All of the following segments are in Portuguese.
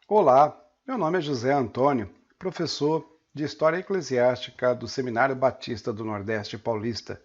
Olá, meu nome é José Antônio, professor de História Eclesiástica do Seminário Batista do Nordeste Paulista.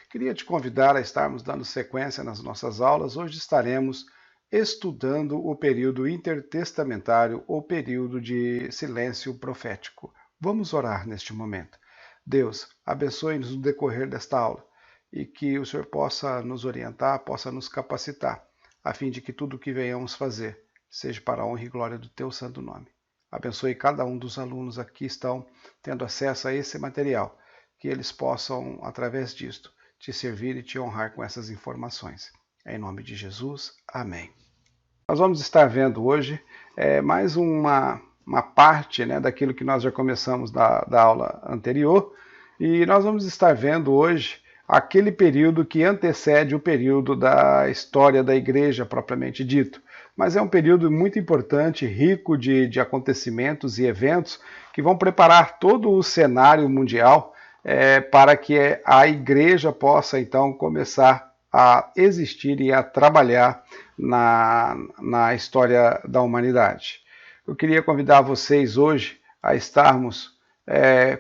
Queria te convidar a estarmos dando sequência nas nossas aulas. Hoje estaremos estudando o período intertestamentário ou período de silêncio profético. Vamos orar neste momento. Deus, abençoe-nos no decorrer desta aula e que o Senhor possa nos orientar, possa nos capacitar, a fim de que tudo o que venhamos fazer seja para a honra e glória do teu santo nome. Abençoe cada um dos alunos aqui que estão tendo acesso a esse material, que eles possam, através disto, te servir e te honrar com essas informações. Em nome de Jesus, amém. Nós vamos estar vendo hoje mais uma parte daquilo que nós já começamos da aula anterior, e nós vamos estar vendo hoje aquele período que antecede o período da história da igreja propriamente dito. Mas é um período muito importante, rico de acontecimentos e eventos que vão preparar todo o cenário mundial para que a igreja possa então começar a existir e a trabalhar na história da humanidade. Eu queria convidar vocês hoje a estarmos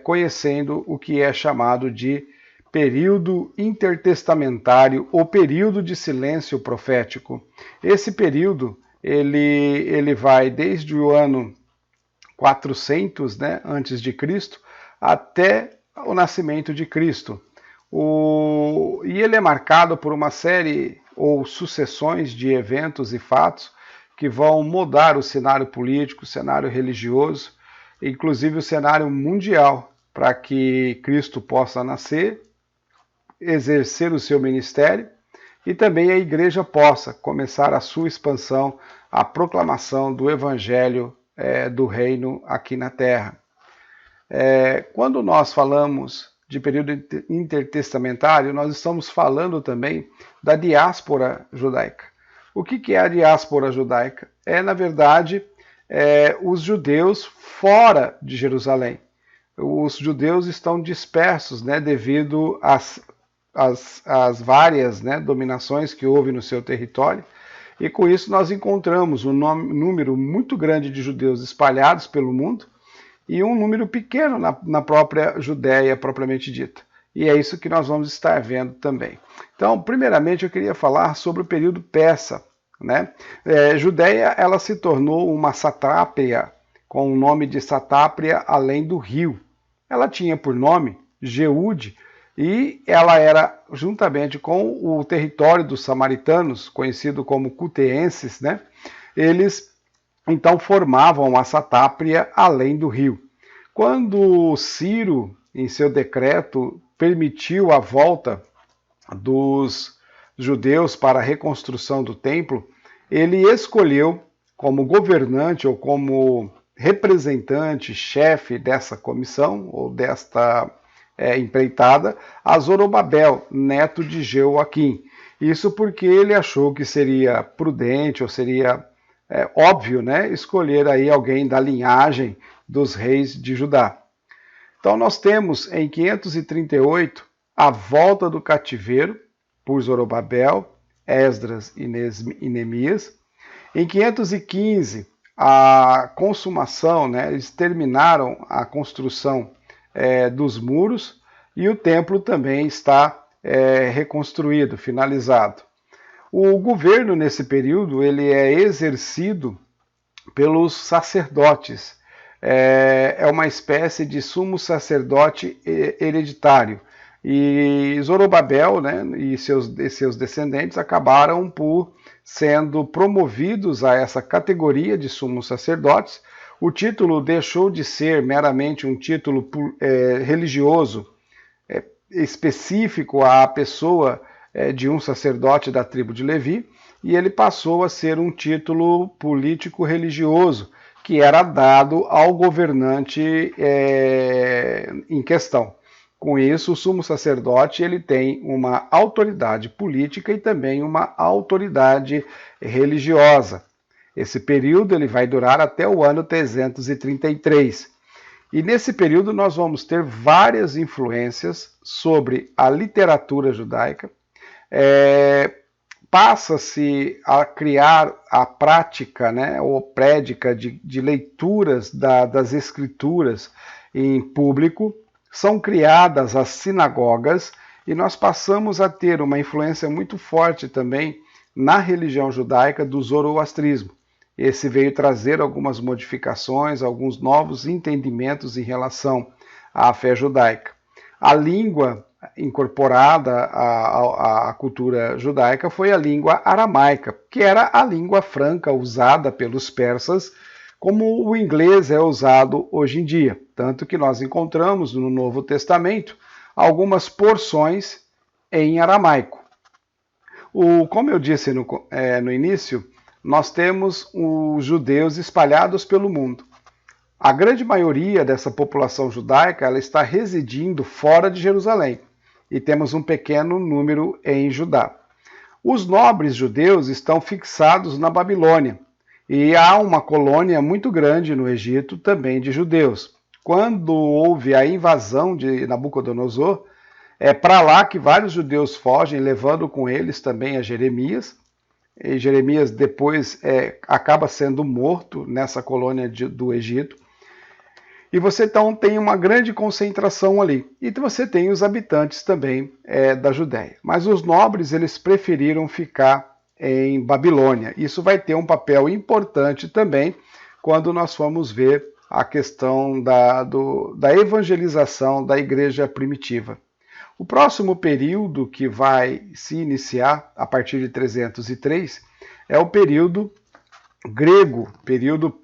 conhecendo o que é chamado de período intertestamentário ou período de silêncio profético. Esse período ele vai desde o ano 400, antes de Cristo, até o nascimento de Cristo. E ele é marcado por uma série ou sucessões de eventos e fatos que vão mudar o cenário político, o cenário religioso, inclusive o cenário mundial, para que Cristo possa nascer, exercer o seu ministério e também a igreja possa começar a sua expansão, a proclamação do evangelho do reino aqui na terra. Quando nós falamos de período intertestamentário, nós estamos falando também da diáspora judaica. O que é a diáspora judaica? Na verdade, os judeus fora de Jerusalém. Os judeus estão dispersos devido às várias dominações que houve no seu território, e com isso nós encontramos um número muito grande de judeus espalhados pelo mundo e um número pequeno na própria Judéia propriamente dita. E é isso que nós vamos estar vendo também. Então, primeiramente, eu queria falar sobre o período persa. Judéia ela se tornou uma satrápia com o nome de Satápria além do rio. Ela tinha por nome Jeúde, e ela era, juntamente com o território dos samaritanos, conhecido como cuteenses, eles então formavam a Satápria além do rio. Quando Ciro, em seu decreto, permitiu a volta dos judeus para a reconstrução do templo, ele escolheu como governante ou como representante, chefe dessa comissão ou desta empreitada, a Zorobabel, neto de Jeoaquim. Isso porque ele achou que seria prudente ou seria óbvio escolher aí alguém da linhagem dos reis de Judá. Então nós temos em 538 a volta do cativeiro por Zorobabel, Esdras e Neemias. Em 515 a consumação, eles terminaram a construção dos muros, e o templo também está reconstruído, finalizado. O governo nesse período ele é exercido pelos sacerdotes. É uma espécie de sumo sacerdote hereditário. E Zorobabel e seus descendentes acabaram por sendo promovidos a essa categoria de sumos sacerdotes. O título deixou de ser meramente um título religioso específico à pessoa de um sacerdote da tribo de Levi, e ele passou a ser um título político-religioso que era dado ao governante em questão. Com isso, o sumo sacerdote ele tem uma autoridade política e também uma autoridade religiosa. Esse período ele vai durar até o ano 333. E nesse período nós vamos ter várias influências sobre a literatura judaica, passa-se a criar a prática, né, ou prédica de leituras das escrituras em público, são criadas as sinagogas e nós passamos a ter uma influência muito forte também na religião judaica do zoroastrismo. Esse veio trazer algumas modificações, alguns novos entendimentos em relação à fé judaica. A língua incorporada à cultura judaica foi a língua aramaica, que era a língua franca usada pelos persas, como o inglês é usado hoje em dia. Tanto que nós encontramos no Novo Testamento algumas porções em aramaico. Como eu disse no início, nós temos os judeus espalhados pelo mundo. A grande maioria dessa população judaica ela está residindo fora de Jerusalém e temos um pequeno número em Judá. Os nobres judeus estão fixados na Babilônia e há uma colônia muito grande no Egito também de judeus. Quando houve a invasão de Nabucodonosor, é para lá que vários judeus fogem, levando com eles também a Jeremias. E Jeremias depois acaba sendo morto nessa colônia do Egito. E você então tem uma grande concentração ali. E você tem os habitantes também da Judéia. Mas os nobres eles preferiram ficar em Babilônia. Isso vai ter um papel importante também quando nós formos ver a questão da evangelização da igreja primitiva. O próximo período que vai se iniciar a partir de 303 é o período grego, período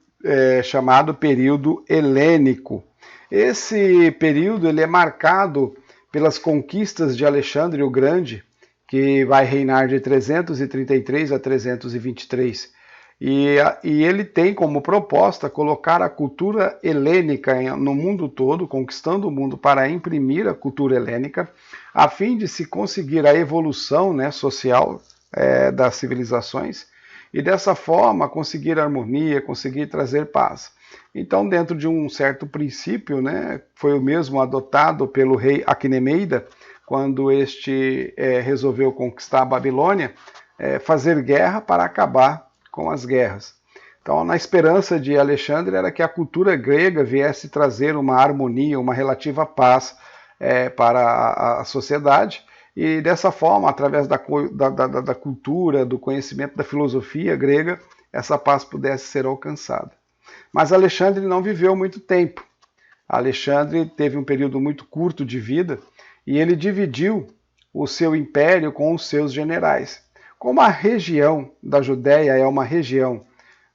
chamado período helênico. Esse período ele é marcado pelas conquistas de Alexandre o Grande, que vai reinar de 333 a 323. E ele tem como proposta colocar a cultura helênica no mundo todo, conquistando o mundo para imprimir a cultura helênica, a fim de se conseguir a evolução, né, social das civilizações e dessa forma conseguir harmonia, conseguir trazer paz. Então, dentro de um certo princípio, né, foi o mesmo adotado pelo rei Aquenemeida, quando este resolveu conquistar a Babilônia, fazer guerra para acabar com as guerras. Então, na esperança de Alexandre era que a cultura grega viesse trazer uma harmonia, uma relativa paz para a sociedade, e dessa forma, através da cultura, do conhecimento da filosofia grega, essa paz pudesse ser alcançada. Mas Alexandre não viveu muito tempo. Alexandre teve um período muito curto de vida e ele dividiu o seu império com os seus generais. Como a região da Judéia é uma região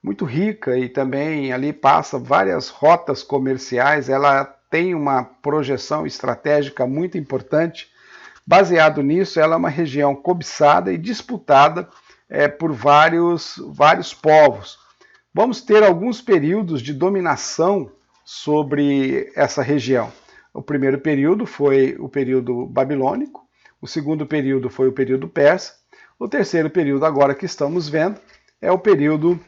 muito rica e também ali passa várias rotas comerciais, ela tem uma projeção estratégica muito importante. Baseado nisso, ela é uma região cobiçada e disputada por vários povos. Vamos ter alguns períodos de dominação sobre essa região. O primeiro período foi o período babilônico, o segundo período foi o período persa, o terceiro período agora que estamos vendo é o período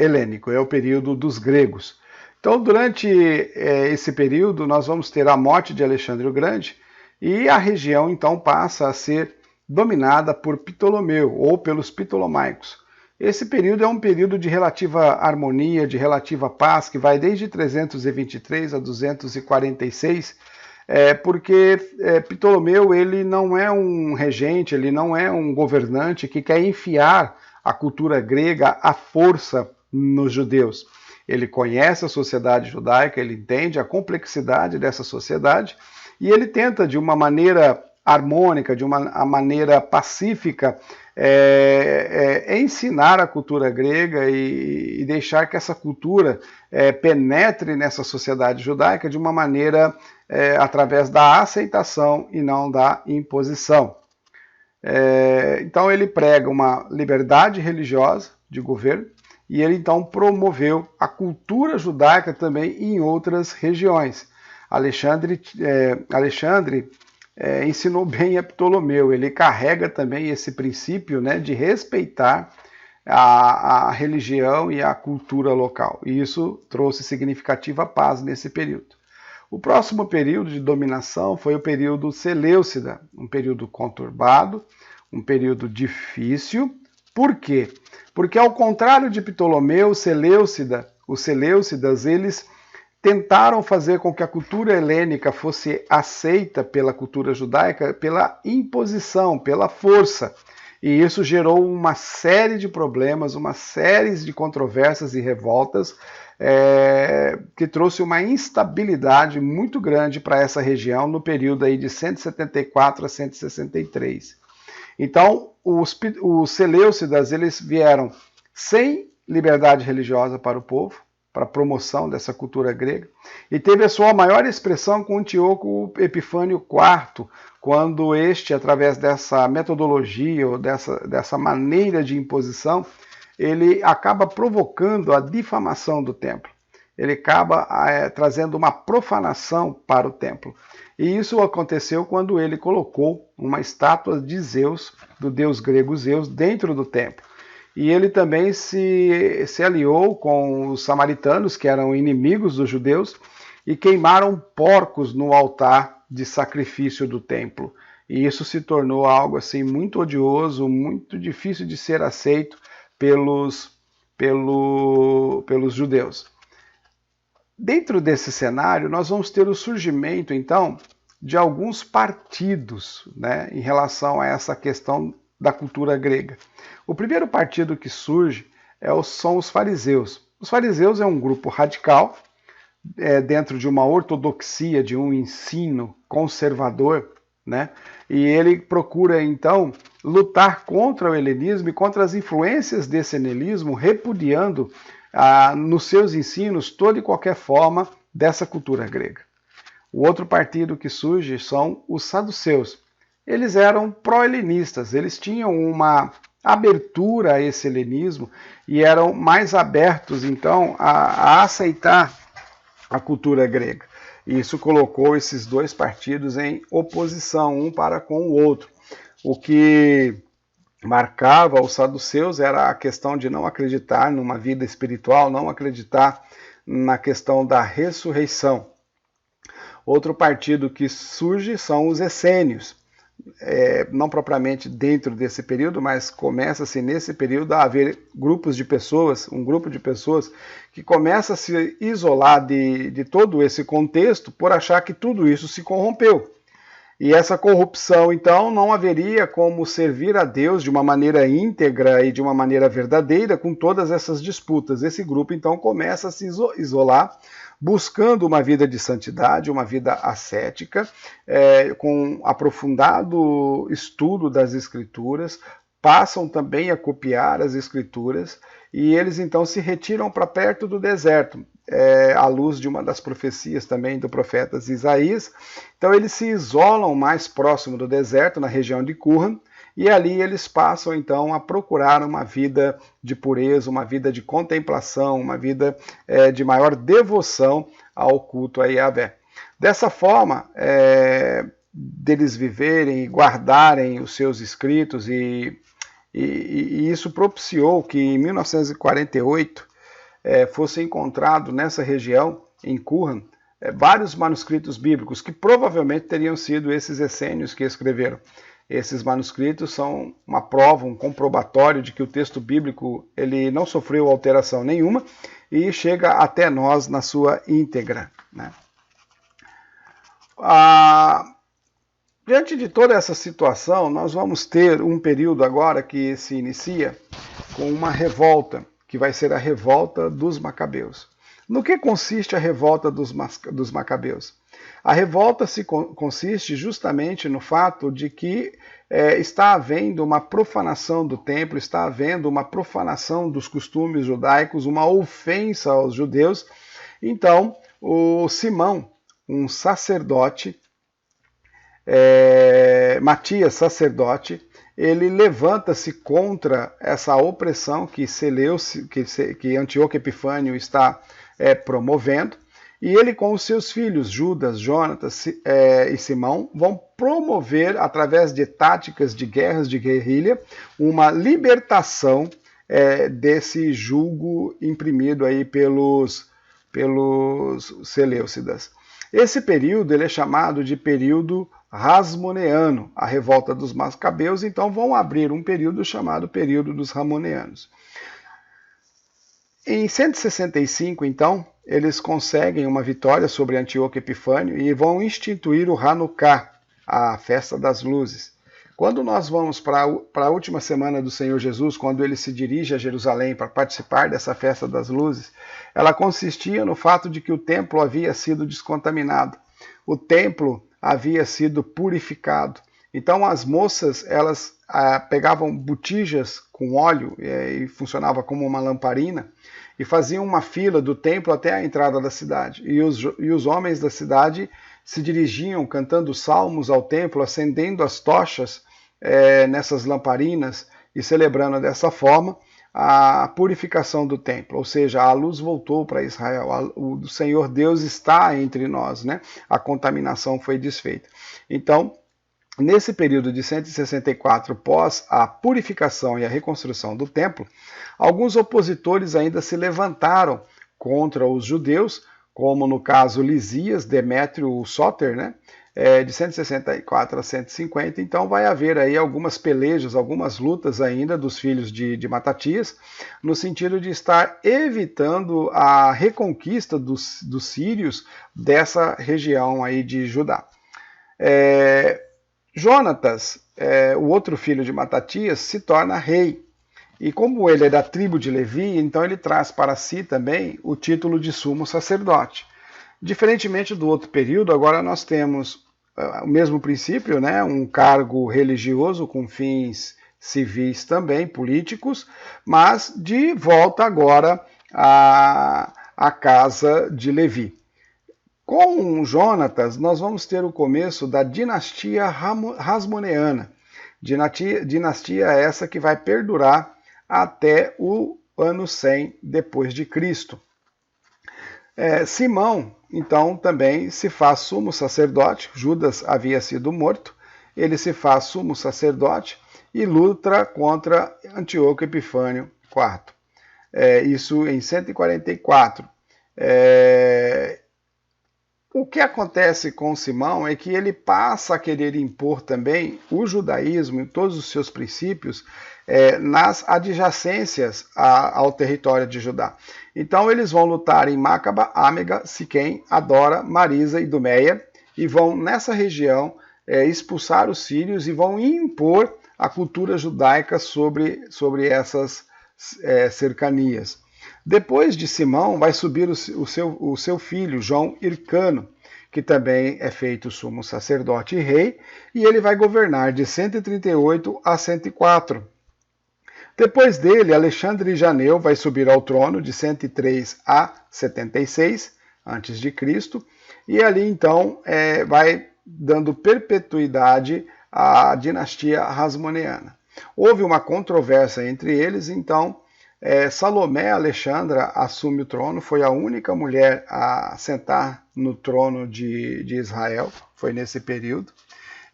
helênico, é o período dos gregos. Então, durante esse período, nós vamos ter a morte de Alexandre o Grande e a região, então, passa a ser dominada por Ptolomeu ou pelos ptolomaicos. Esse período é um período de relativa harmonia, de relativa paz, que vai desde 323 a 246, porque Ptolomeu ele não é um regente, ele não é um governante que quer enfiar a cultura grega à força nos judeus. Ele conhece a sociedade judaica, ele entende a complexidade dessa sociedade e ele tenta, de uma maneira harmônica, de uma maneira pacífica, ensinar a cultura grega e deixar que essa cultura penetre nessa sociedade judaica de uma maneira através da aceitação e não da imposição. Então ele prega uma liberdade religiosa de governo e ele então promoveu a cultura judaica também em outras regiões. Alexandre ensinou bem a Ptolomeu, ele carrega também esse princípio, né, de respeitar a religião e a cultura local. E isso trouxe significativa paz nesse período. O próximo período de dominação foi o período Seleucida, um período conturbado, um período difícil. Por quê? Porque ao contrário de Ptolomeu, os Seleucidas, eles tentaram fazer com que a cultura helênica fosse aceita pela cultura judaica pela imposição, pela força. E isso gerou uma série de problemas, uma série de controvérsias e revoltas, que trouxe uma instabilidade muito grande para essa região no período aí de 174 a 163. Então, os Seleucidas, eles vieram sem liberdade religiosa para o povo, para a promoção dessa cultura grega, e teve a sua maior expressão com Antíoco Epifânio IV, quando este, através dessa metodologia ou dessa maneira de imposição, ele acaba provocando a difamação do templo. Ele acaba trazendo uma profanação para o templo. E isso aconteceu quando ele colocou uma estátua de Zeus, do deus grego Zeus, dentro do templo. E ele também se aliou com os samaritanos, que eram inimigos dos judeus, e queimaram porcos no altar de sacrifício do templo. E isso se tornou algo assim muito odioso, muito difícil de ser aceito pelos judeus. Dentro desse cenário, nós vamos ter o surgimento, então, de alguns partidos, né, em relação a essa questão da cultura grega. O primeiro partido que surge são os fariseus. Os fariseus é um grupo radical, dentro de uma ortodoxia, de um ensino conservador, né? E ele procura, então, lutar contra o helenismo e contra as influências desse helenismo, repudiando nos seus ensinos toda e qualquer forma dessa cultura grega. O outro partido que surge são os saduceus. Eles eram pró-helenistas, eles tinham uma abertura a esse helenismo e eram mais abertos, então, a aceitar a cultura grega. E isso colocou esses dois partidos em oposição, um para com o outro. O que marcava os saduceus era a questão de não acreditar numa vida espiritual, não acreditar na questão da ressurreição. Outro partido que surge são os essênios. Não propriamente dentro desse período, mas começa-se nesse período a haver grupos de pessoas, um grupo de pessoas que começa a se isolar de todo esse contexto por achar que tudo isso se corrompeu. E essa corrupção, então, não haveria como servir a Deus de uma maneira íntegra e de uma maneira verdadeira com todas essas disputas. Esse grupo, então, começa a se isolar, buscando uma vida de santidade, uma vida ascética, com aprofundado estudo das Escrituras, passam também a copiar as Escrituras, e eles então se retiram para perto do deserto, à luz de uma das profecias também do profeta Isaías. Então eles se isolam mais próximo do deserto, na região de Qumran, e ali eles passam então a procurar uma vida de pureza, uma vida de contemplação, uma vida de maior devoção ao culto a Yahvé. Dessa forma, deles viverem e guardarem os seus escritos, e isso propiciou que em 1948 fosse encontrado nessa região, em Qumran, vários manuscritos bíblicos, que provavelmente teriam sido esses essênios que escreveram. Esses manuscritos são uma prova, um comprobatório de que o texto bíblico ele não sofreu alteração nenhuma e chega até nós na sua íntegra, né? Diante de toda essa situação, nós vamos ter um período agora que se inicia com uma revolta, que vai ser a revolta dos Macabeus. No que consiste a revolta dos Macabeus? A revolta consiste justamente no fato de que está havendo uma profanação do templo, está havendo uma profanação dos costumes judaicos, uma ofensa aos judeus. Então, o Simão, um sacerdote, Matias, sacerdote, ele levanta-se contra essa opressão que Antíoco Epifânio está promovendo, e ele com os seus filhos, Judas, Jonatas e Simão, vão promover, através de táticas de guerras de guerrilha, uma libertação desse jugo imprimido aí pelos Seleucidas. Esse período ele é chamado de período Hasmoneano, a revolta dos Macabeus, então vão abrir um período chamado período dos Hasmoneanos. Em 165, então, eles conseguem uma vitória sobre Antíoco Epifânio e vão instituir o Hanukkah, a festa das luzes. Quando nós vamos para a última semana do Senhor Jesus, quando ele se dirige a Jerusalém para participar dessa festa das luzes, ela consistia no fato de que o templo havia sido descontaminado, o templo havia sido purificado. Então as moças, elas pegavam botijas com óleo e funcionava como uma lamparina e faziam uma fila do templo até a entrada da cidade. E os homens da cidade se dirigiam cantando salmos ao templo, acendendo as tochas nessas lamparinas e celebrando dessa forma a purificação do templo, ou seja, a luz voltou para Israel, o Senhor Deus está entre nós, né? A contaminação foi desfeita. Então, nesse período de 164, pós a purificação e a reconstrução do templo, alguns opositores ainda se levantaram contra os judeus, como no caso Lisias, Demétrio Sóter, né? De 164 a 150, então vai haver aí algumas pelejas, algumas lutas ainda dos filhos de Matatias, no sentido de estar evitando a reconquista dos sírios dessa região aí de Judá. Jonatas, o outro filho de Matatias, se torna rei. E como ele é da tribo de Levi, então ele traz para si também o título de sumo sacerdote. Diferentemente do outro período, agora nós temos o mesmo princípio, né? Um cargo religioso com fins civis também, políticos, mas de volta agora à casa de Levi. Com Jonatas, nós vamos ter o começo da dinastia Hasmoneana. Dinastia essa que vai perdurar até o ano 100 depois de Cristo. Simão, então, também se faz sumo sacerdote. Judas havia sido morto, ele se faz sumo sacerdote e luta contra Antíoco Epifânio IV. Isso em 144. O que acontece com Simão é que ele passa a querer impor também o judaísmo e todos os seus princípios nas adjacências ao território de Judá. Então eles vão lutar em Macaba, Ámega, Siquém, Adora, Marisa e Dumeia e vão nessa região expulsar os sírios e vão impor a cultura judaica sobre essas cercanias. Depois de Simão vai subir o seu filho, João Hircano, que também é feito sumo sacerdote e rei, e ele vai governar de 138 a 104. Depois dele, Alexandre Janeu vai subir ao trono de 103 a 76 a.C., e ali então vai dando perpetuidade à dinastia Hasmoneana. Houve uma controvérsia entre eles, então Salomé Alexandra assume o trono, foi a única mulher a sentar no trono de Israel, foi nesse período,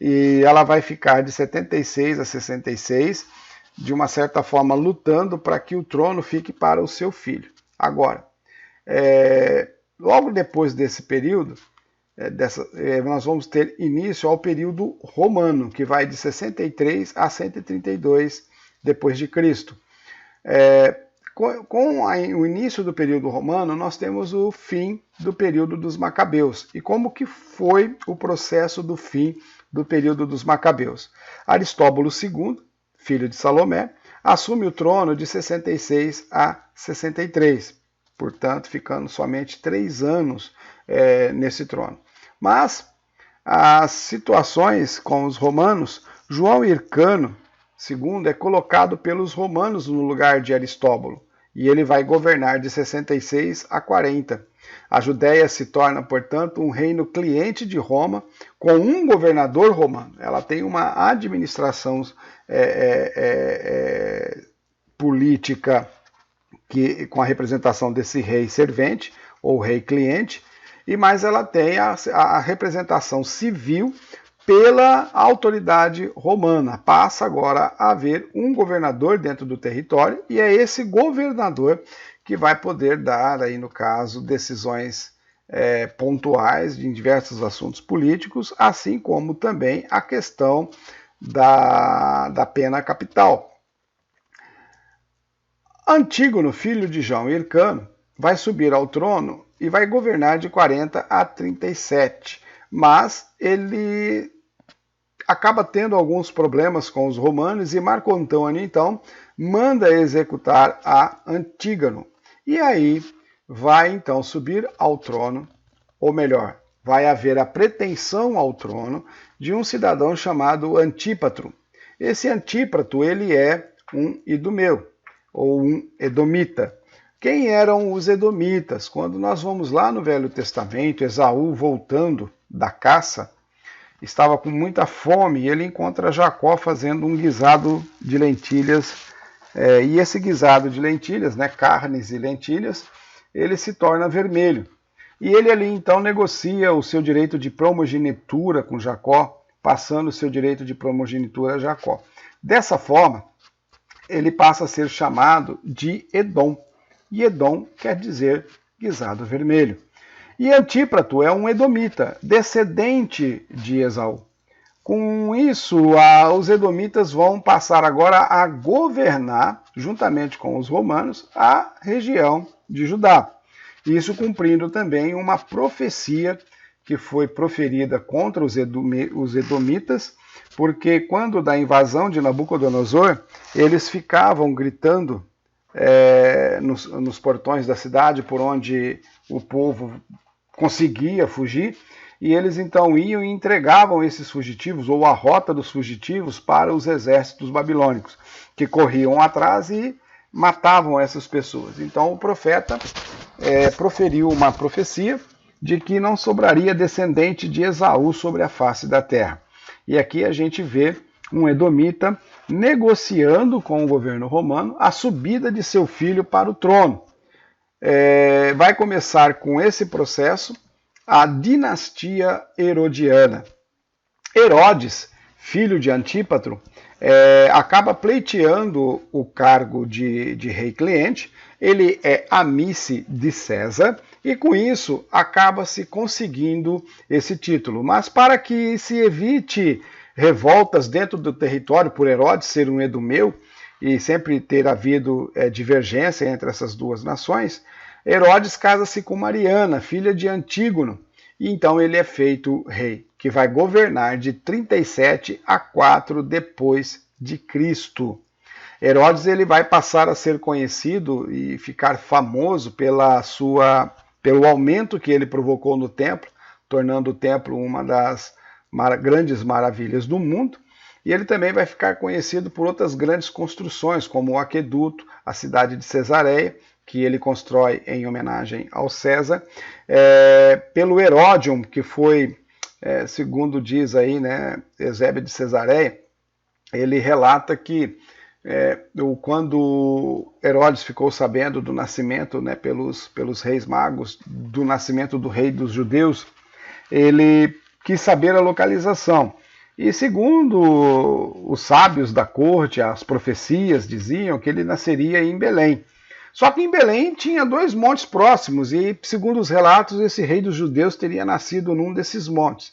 e ela vai ficar de 76 a 66, de uma certa forma lutando para que o trono fique para o seu filho. Agora, logo depois desse período, nós vamos ter início ao período romano, que vai de 63 a 132 depois de Cristo. Com o início do período romano, nós temos o fim do período dos Macabeus. E como que foi o processo do fim do período dos Macabeus? Aristóbulo II, filho de Salomé, assume o trono de 66 a 63, portanto, ficando somente 3 anos nesse trono. Mas as situações com os romanos, João Hircano II é colocado pelos romanos no lugar de Aristóbulo, e ele vai governar de 66 a 40. A Judéia se torna, portanto, um reino cliente de Roma, com um governador romano. Ela tem uma administração política com a representação desse rei servente, ou rei cliente, mas ela tem a representação civil pela autoridade romana. Passa agora a haver um governador dentro do território, e é esse governador que vai poder dar, aí no caso, decisões pontuais em diversos assuntos políticos, assim como também a questão da pena capital. Antígono, filho de João Hircano, vai subir ao trono e vai governar de 40 a 37, mas ele acaba tendo alguns problemas com os romanos e Marco Antônio, então, manda executar a Antígono. E aí vai, então, subir ao trono, ou melhor, vai haver a pretensão ao trono de um cidadão chamado Antípatro. Esse Antípatro, ele é um idumeu, ou um edomita. Quem eram os edomitas? Quando nós vamos lá no Velho Testamento, Esaú voltando da caça, estava com muita fome e ele encontra Jacó fazendo um guisado de lentilhas. E esse guisado de lentilhas, carnes e lentilhas, ele se torna vermelho. E ele ali então negocia o seu direito de primogenitura com Jacó, passando o seu direito de primogenitura a Jacó. Dessa forma, ele passa a ser chamado de Edom. E Edom quer dizer guisado vermelho. E Antípatro é um edomita, descendente de Esaú. Com isso, os edomitas vão passar agora a governar, juntamente com os romanos, a região de Judá. Isso cumprindo também uma profecia que foi proferida contra os edomitas, porque quando da invasão de Nabucodonosor, eles ficavam gritando nos portões da cidade por onde o povo conseguia fugir, e eles então iam e entregavam esses fugitivos, ou a rota dos fugitivos, para os exércitos babilônicos, que corriam atrás e matavam essas pessoas. Então o profeta proferiu uma profecia de que não sobraria descendente de Esaú sobre a face da terra. E aqui a gente vê um edomita negociando com o governo romano a subida de seu filho para o trono. Vai começar com esse processo a dinastia herodiana. Herodes, filho de Antípatro, acaba pleiteando o cargo de rei cliente. Ele é amice de César e com isso acaba-se conseguindo esse título. Mas para que se evite revoltas dentro do território por Herodes ser um edumeu e sempre ter havido divergência entre essas duas nações, Herodes casa-se com Mariana, filha de Antígono, e então ele é feito rei, que vai governar de 37 a 4 depois de Cristo. Herodes ele vai passar a ser conhecido e ficar famoso pelo aumento que ele provocou no templo, tornando o templo uma das grandes maravilhas do mundo. E ele também vai ficar conhecido por outras grandes construções, como o aqueduto, a cidade de Cesareia, que ele constrói em homenagem ao César, pelo Heródion, que foi, segundo diz aí, Eusébio de Cesareia, ele relata que quando Herodes ficou sabendo do nascimento, pelos reis magos, do nascimento do rei dos judeus, ele quis saber a localização. E segundo os sábios da corte, as profecias diziam que ele nasceria em Belém. Só que em Belém tinha 2 montes próximos e, segundo os relatos, esse rei dos judeus teria nascido num desses montes.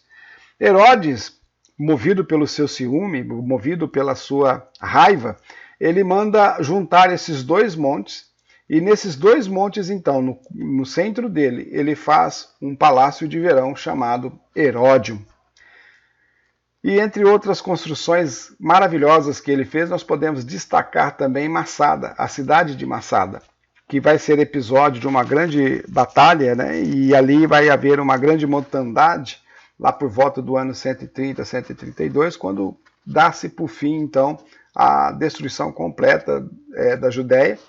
Herodes, movido pelo seu ciúme, movido pela sua raiva, ele manda juntar esses 2 montes, e nesses 2 montes, então, no centro dele, ele faz um palácio de verão chamado Heródion. E entre outras construções maravilhosas que ele fez, nós podemos destacar também Massada, a cidade de Massada, que vai ser episódio de uma grande batalha, e ali vai haver uma grande mortandade, lá por volta do ano 130, 132, quando dá-se por fim, então, a destruição completa da Judéia,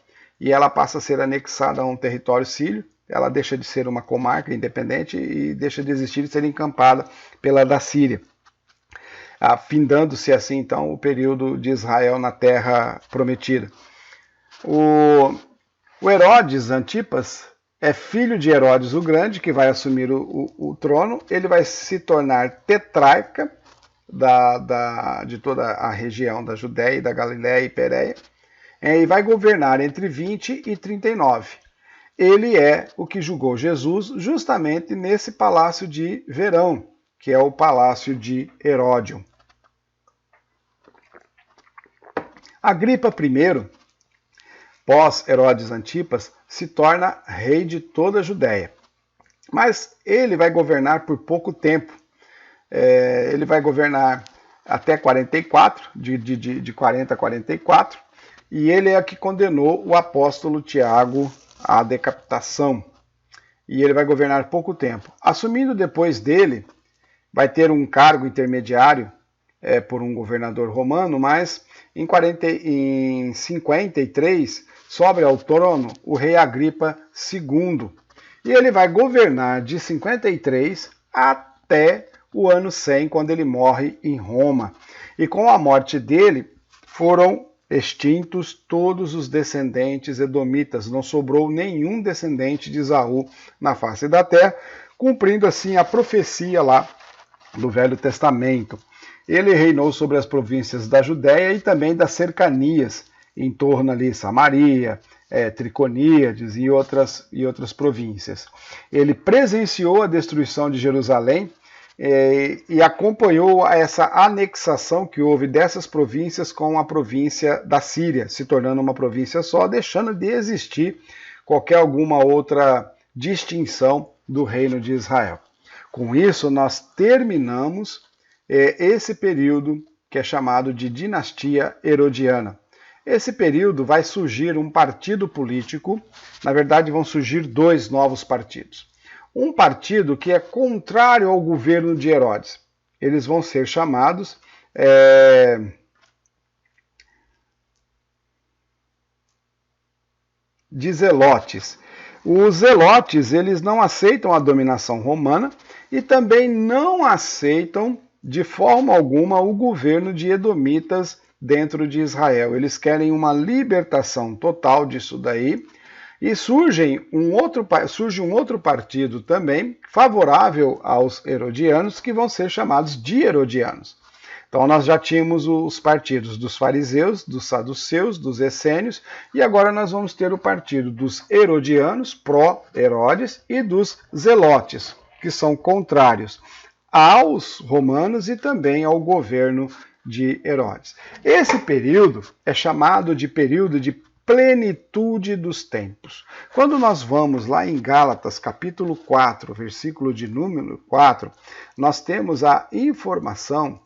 e ela passa a ser anexada a um território sírio. Ela deixa de ser uma comarca independente e deixa de existir e ser encampada pela da Síria, findando-se assim, então, o período de Israel na Terra Prometida. O Herodes Antipas é filho de Herodes o Grande, que vai assumir o trono. Ele vai se tornar tetrarca de toda a região da Judéia e da Galiléia e Pérea, e vai governar entre 20 e 39. ele é o que julgou Jesus justamente nesse palácio de Verão, que é o palácio de Heródio. Agripa I, pós Herodes Antipas, se torna rei de toda a Judéia. Mas ele vai governar por pouco tempo. Ele vai governar até 44, de 40 a 44, e ele é que condenou o apóstolo Tiago à decapitação. E ele vai governar pouco tempo. Assumindo depois dele, vai ter um cargo intermediário por um governador romano, mas em 53 sobe ao trono o rei Agripa II. E ele vai governar de 53 até o ano 100, quando ele morre em Roma. E com a morte dele foram extintos todos os descendentes edomitas, não sobrou nenhum descendente de Esaú na face da terra, cumprindo assim a profecia lá do Velho Testamento. Ele reinou sobre as províncias da Judéia e também das cercanias, em torno ali Samaria, Triconíades e outras províncias. Ele presenciou a destruição de Jerusalém e acompanhou essa anexação que houve dessas províncias com a província da Síria, se tornando uma província só, deixando de existir alguma outra distinção do reino de Israel. Com isso, nós terminamos esse período que é chamado de dinastia herodiana. Esse período vai surgir um partido político, na verdade vão surgir dois novos partidos. Um partido que é contrário ao governo de Herodes. Eles vão ser chamados de zelotes. Os zelotes, eles não aceitam a dominação romana e também não aceitam de forma alguma o governo de edomitas dentro de Israel. Eles querem uma libertação total disso daí. E surge um outro partido também favorável aos herodianos, que vão ser chamados de herodianos. Então nós já tínhamos os partidos dos fariseus, dos saduceus, dos essênios, e agora nós vamos ter o partido dos herodianos, pró-Herodes, e dos zelotes, que são contrários aos romanos e também ao governo de Herodes. Esse período é chamado de período de plenitude dos tempos. Quando nós vamos lá em Gálatas, capítulo 4, versículo de número 4, nós temos a informação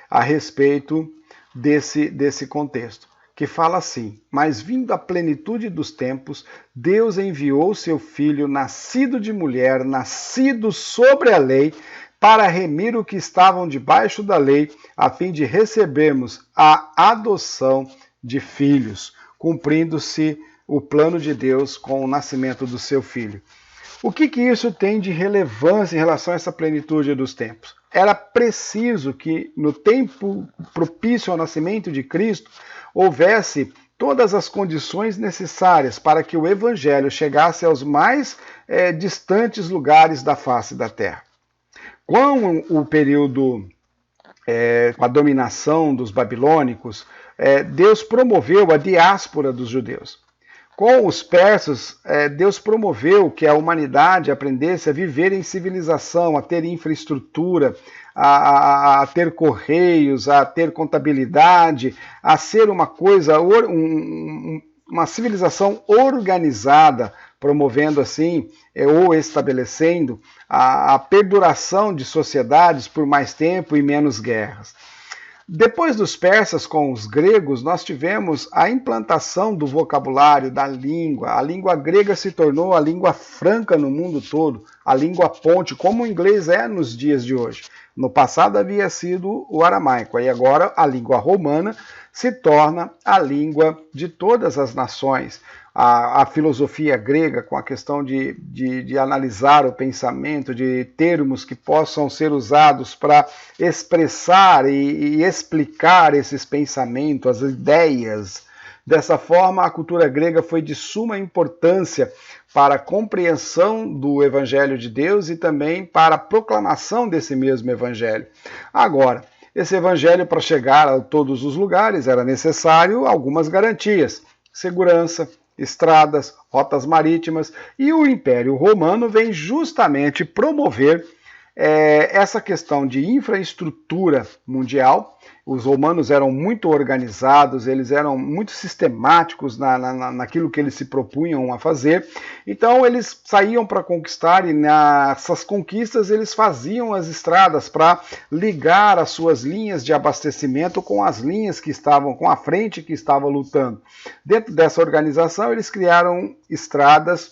a respeito desse contexto, que fala assim: mas vindo a plenitude dos tempos, Deus enviou seu Filho, nascido de mulher, nascido sobre a lei, para remir o que estavam debaixo da lei, a fim de recebermos a adoção de filhos, cumprindo-se o plano de Deus com o nascimento do seu Filho. O que isso tem de relevância em relação a essa plenitude dos tempos? Era preciso que, no tempo propício ao nascimento de Cristo, houvesse todas as condições necessárias para que o Evangelho chegasse aos mais distantes lugares da face da terra. Com o período, com a dominação dos babilônicos, Deus promoveu a diáspora dos judeus. Com os persas, Deus promoveu que a humanidade aprendesse a viver em civilização, a ter infraestrutura, a ter correios, a ter contabilidade, a ser uma coisa, uma civilização organizada, promovendo assim, ou estabelecendo a perduração de sociedades por mais tempo e menos guerras. Depois dos persas com os gregos, nós tivemos a implantação do vocabulário, da língua. A língua grega se tornou a língua franca no mundo todo, a língua ponte, como o inglês é nos dias de hoje. No passado havia sido o aramaico, e agora a língua romana se torna a língua de todas as nações. A filosofia grega, com a questão de analisar o pensamento, de termos que possam ser usados para expressar e explicar esses pensamentos, as ideias. Dessa forma, a cultura grega foi de suma importância para a compreensão do Evangelho de Deus e também para a proclamação desse mesmo Evangelho. Agora, esse Evangelho, para chegar a todos os lugares, era necessário algumas garantias: segurança, estradas, rotas marítimas, e o Império Romano vem justamente promover essa questão de infraestrutura mundial. Os romanos eram muito organizados, eles eram muito sistemáticos naquilo que eles se propunham a fazer, então eles saíam para conquistar e nessas conquistas eles faziam as estradas para ligar as suas linhas de abastecimento com as linhas que estavam, com a frente que estava lutando. Dentro dessa organização eles criaram estradas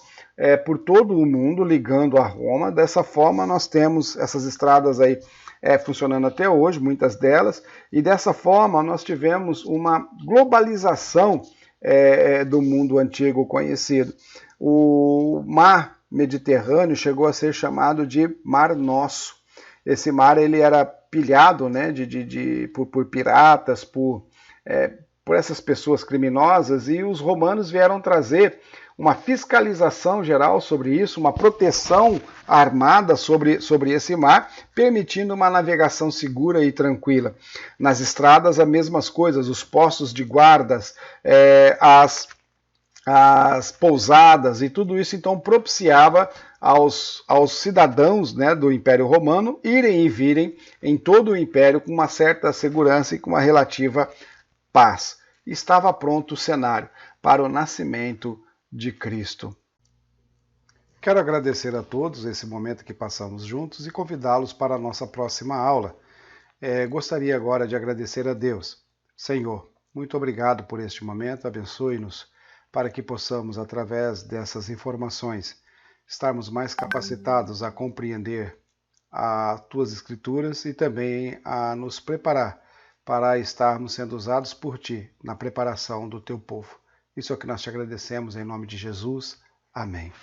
por todo o mundo, ligando a Roma. Dessa forma, nós temos essas estradas aí funcionando até hoje, muitas delas, e dessa forma nós tivemos uma globalização do mundo antigo conhecido. O mar Mediterrâneo chegou a ser chamado de Mar Nosso. Esse mar ele era pilhado, né, por piratas, por essas pessoas criminosas, e os romanos vieram trazer uma fiscalização geral sobre isso, uma proteção armada sobre esse mar, permitindo uma navegação segura e tranquila. Nas estradas, as mesmas coisas, os postos de guardas, as pousadas e tudo isso, então, propiciava aos cidadãos, né, do Império Romano irem e virem em todo o Império com uma certa segurança e com uma relativa paz. Estava pronto o cenário para o nascimento de Cristo. Quero agradecer a todos esse momento que passamos juntos e convidá-los para a nossa próxima aula. Gostaria agora de agradecer a Deus. Senhor, muito obrigado por este momento, abençoe-nos para que possamos, através dessas informações, estarmos mais capacitados a compreender as Tuas Escrituras e também a nos preparar para estarmos sendo usados por Ti na preparação do Teu povo. Isso é o que nós te agradecemos em nome de Jesus. Amém.